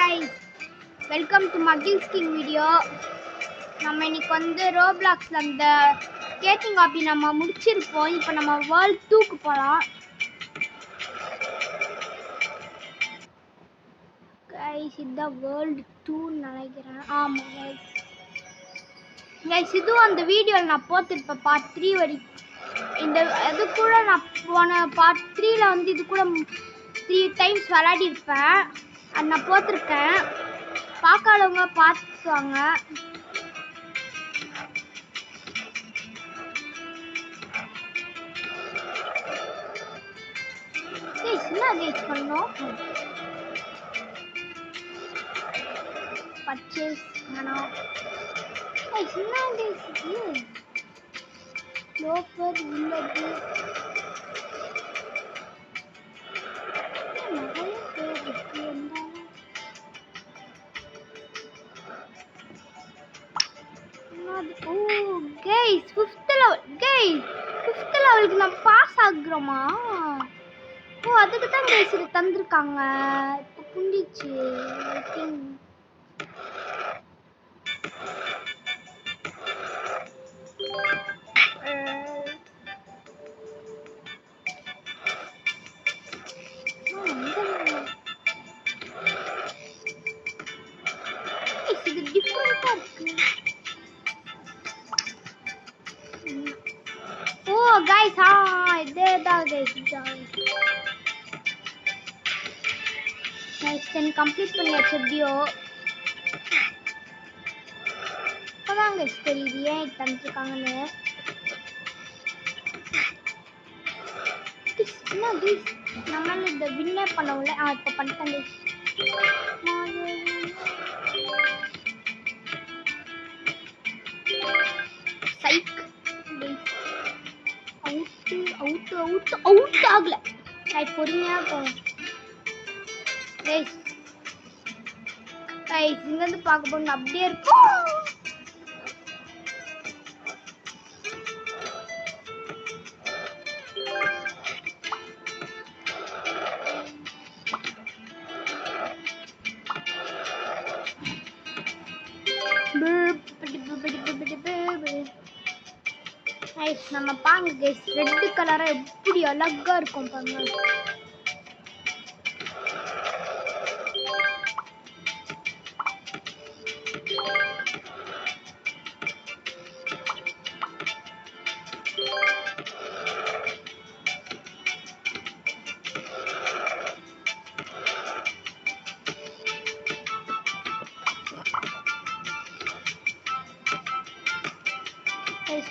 guys, welcome to Muggies King video. நம்ம இன்னைக்கு வந்து ரோப்ளாக்ஸ்ல அந்த ஸ்கேட்டிங் ஹாபி நம்ம முடிச்சிருப்போம். இப்போ நம்ம வேர்ல்ட் 2க்கு போலாம். guys இந்த வேர்ல்ட் 2 நினைக்கிறேன். ஆமா guys இது அந்த வீடியோல நான் போட்டுருப்பேன் பார்ட் 3 வரைக்கும். இந்த அது கூட நான் போன பார்ட் 3ல வந்து இது கூட 3 டைம்ஸ் விளையாடி இருப்பேன். அது நான் போட்டிருக்கேன். பார்க்காதவங்க பார்த்துவாங்க. என்ன கேஸ் பண்ணோம் பர்ச்சேஸ் வேணாம். என்ன கேஸ் லோக்கர் உள்ளது நிறைய பேர் இருக்கு. ஓ கைஸ் 5th லெவலுக்கு நம்ம பாஸ் ஆகுறோமா? ஓ அதுக்கு தான் கைஸ் இது தந்திருக்காங்க. இப்போ புண்டிச்சு இது டிஃபரெண்டா இருக்கு. ஓ गाइस இதேதான் गाइस गाइस தென் கம்ப்ளீட் பண்ணியாச்சு வீடியோ. அதான் गाइस தெரியுது ஏன் தந்துருக்காங்கன்னு. என்ன गाइस நம்மால இந்த வின்ன பண்ணவுல இப்ப பண்ணிட்டாங்க. சைக் அவுட் ஆகல. நான் பொறுமையா போறேன் गाइस இங்க இருந்து பார்க்க போங்க அப்படியே இருக்கும். நம்ம பாங்க गाइस ரெட் கலரா எப்படி அழகா இருக்கும் பாருங்க.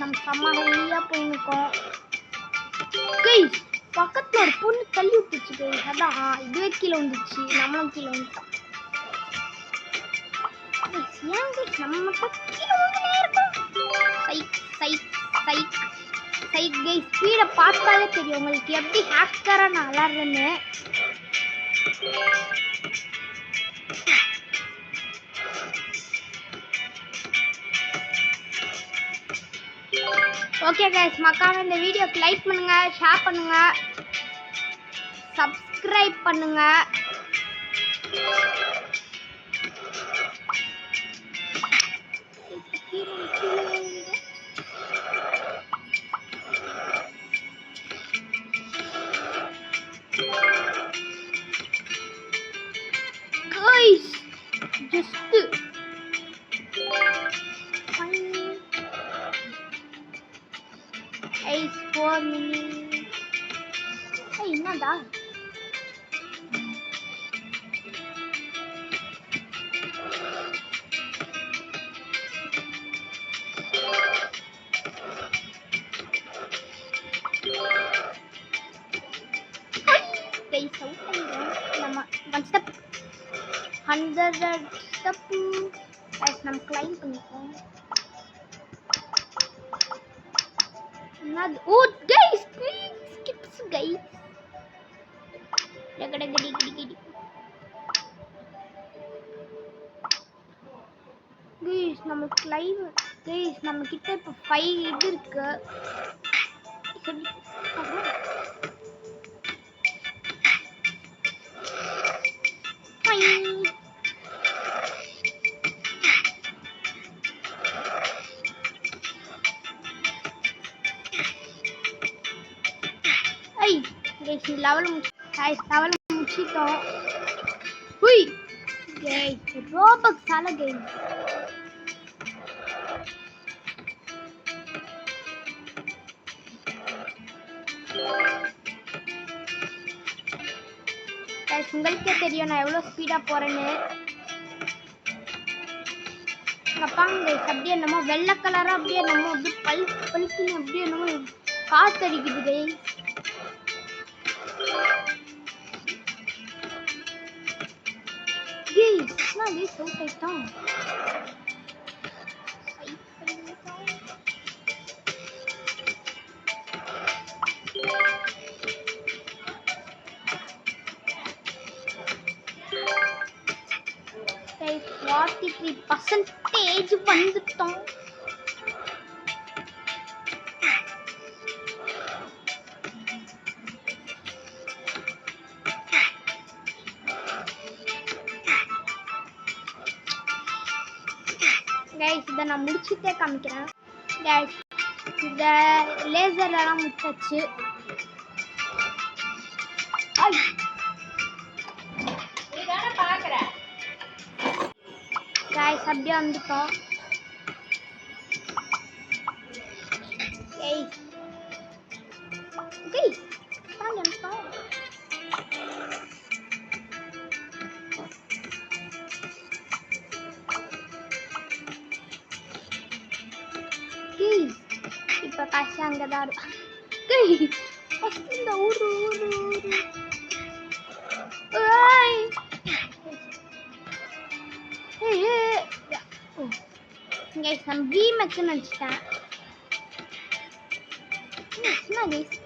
நம்ம செம்ம ஹையா போயிருக்கோம் கைஸ். பக்கத்துல ஒரு பொண்ணு தள்ளி விட்டுச்சு கைஸ். அதான் இதுவே கீழே வந்துச்சு. நம்மளும் கீழே வந்துட்டோம். ஏன் கைஸ் நம்ம மட்டும் கீழே வந்துட்டே இருக்கோம். சைக் கைஸ் ஸ்பீடை பார்த்தாலே தெரியும் உங்களுக்கு எப்படி ஹேக்கரா நான் விளாடுறேன்னு. ஓகே गाइस மறக்காம இந்த வீடியோக்கு லைக் பண்ணுங்க, ஷேர் பண்ணுங்க, சப்ஸ்கிரைப் பண்ணுங்க. Guys just 4 minutes. என்னடா நம்ம 1 ஸ்டெப் 100 ஸ்டெப் நம்ம கிளைம் பண்ணிப்போம். Oh guys please skips guys. guys நம்ம கிளைம் guys நம்ம கிட்ட இப்ப 5 இது இருக்கு. கைஸ் லெவல் முடிச்சிட்டோம். ஹுய் கைஸ் ரோபக்ஸ் ஆல கைஸ். கைஸ் உங்களுக்கே தெரியும் நான் எவ்வளோ ஸ்பீடா போறேன்னு. பாருங்க கைஸ் அப்படியே என்னமோ வெள்ளை கலரா அப்படியே என்னமோ அப்படியே பழுக்குன்னு அப்படியே என்னமோ காத்தடிக்குது கைஸ். நான் கைஸ் அவுட் ஆயிட்டோம். கைஸ் 43% வந்துட்டோம். கைஸ் இதை நான் முடிச்சுட்டே காமிக்கிறேன். கைஸ் இந்த லேசர்லாம் முடிச்சாச்சு. கைஸ் அப்படியே வந்துட்டோம். கைஸ் கைஸ் வந்துட்டோம். இப்ப காசு அங்கதான் இந்த ஊரு வீமக்கு நினைச்சிட்டேன்.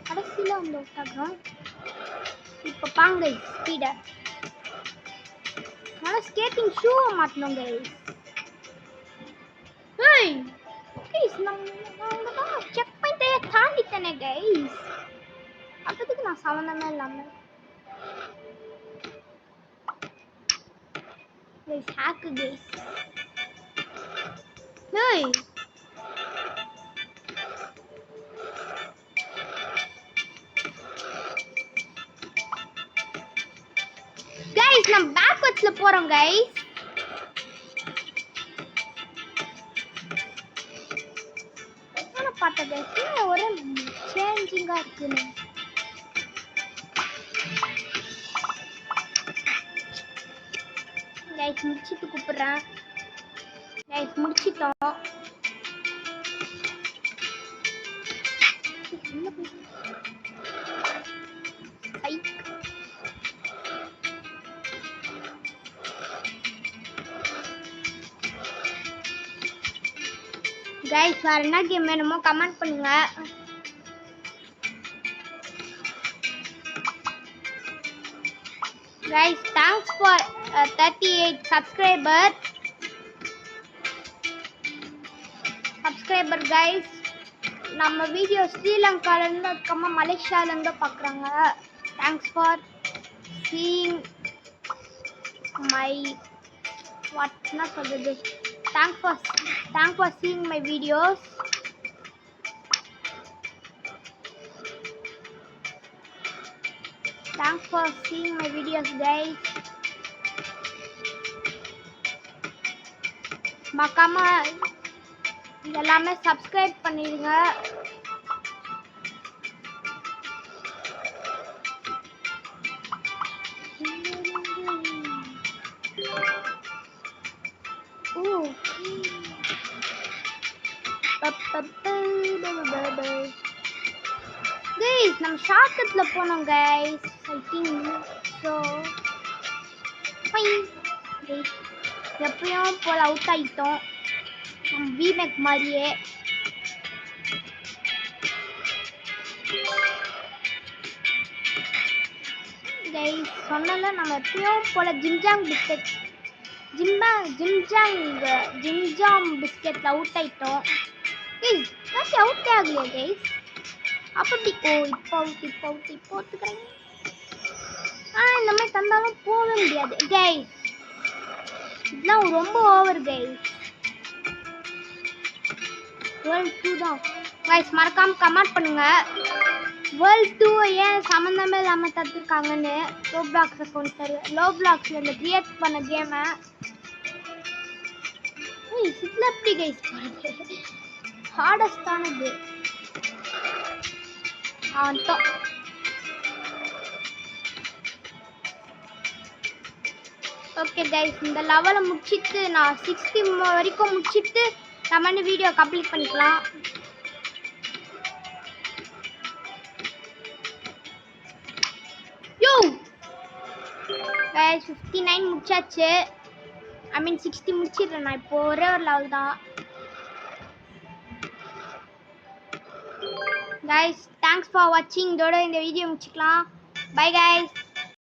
கடைசியில வந்து விட்டாங்க. இப்ப பாங்க ஸ்பீட நல்லா ஸ்கேட்டிங் ஷூ மாட்டணும் கைஸ். செக் பாயிண்ட்டை தாண்டிட்டேனே கைஸ். அப்போதைக்கு நான் சம்மந்தமே இல்லாம கைஸ் ஹேக்கு கைஸ். கைஸ் நம்ம பேக்வர்ட்ஸ்ல போறோம் கைஸ். பார்த்தது ஒரு சேஞ்சிங்கா இருக்குன்னு. கைஸ் முடிச்சிட்டு கூப்பிடுறேன். கைஸ் முடிச்சிட்டோம். கைஸ் வேற என்ன கேம் வேணுமோ கமெண்ட் பண்ணுங்க. Guys thanks for 38 subscriber guys. நம்ம வீடியோ ஸ்ரீலங்கால இருந்து அதுக்கப்புறமா மலேசியால இருந்து பார்க்குறாங்க. தேங்க்ஸ் ஃபார் சீயிங் மை வாட்னா சொல்றது. Thanks for seeing my videos. Thanks for seeing my videos guys. மறக்காம எல்லாமே subscribe பண்ணிடுங்க. Guys, நம்ம ஷார்ட்கட்ல போனோம் guys. I think so. Fine. Guys, எப்பயும் போல அவுட் ஆயிட்டோம். நம்ம வீமேக் மாதிரியே. Guys, சொன்னல நம்ம எப்பயும் போல ஜிம்ஜாம் பிஸ்கெட்ல அவுட் ஆயிட்டோம். கைஸ் நான் அவுட் ஆகலையா கைஸ்? அப்படி இப்போ ஒத்துக்கிறேன். இந்த மாதிரி தந்தாலும் போக முடியாது கைஸ். இதெல்லாம் ரொம்ப ஓவர் கைஸ். 12 தான் கைஸ். மறக்காம கமெண்ட் பண்ணுங்க. வேர்ல்ட் 2 ஏன் சம்மந்தமே இல்லாமல் தத்துருக்காங்கன்னு ரோப்ளாக்ஸ் அக்கௌண்ட் சர்வர் ரோப்ளாக்ஸில் இந்த கிரியேட் பண்ண கேமை இதில் எப்படி கைஸ் போகிறது ஹார்டஸ்டானது வந்துட்டோம். ஓகே கைஸ் இந்த லெவலை முடிச்சிட்டு நான் 60 வரைக்கும் முடிச்சிட்டு நம்ம வீடியோ கம்ப்ளீட் பண்ணிக்கலாம். யோ கைஸ் 59 முடிச்சாச்சு. ஐ மீன் 60 முடிச்சிடுறேன் நான் இப்போ ஒரே ஒரு லெவல் தான். கைஸ் தேங்க்ஸ் ஃபார் வாட்சிங். இதோட இந்த வீடியோ முடிச்சுக்கலாம். Bye guys.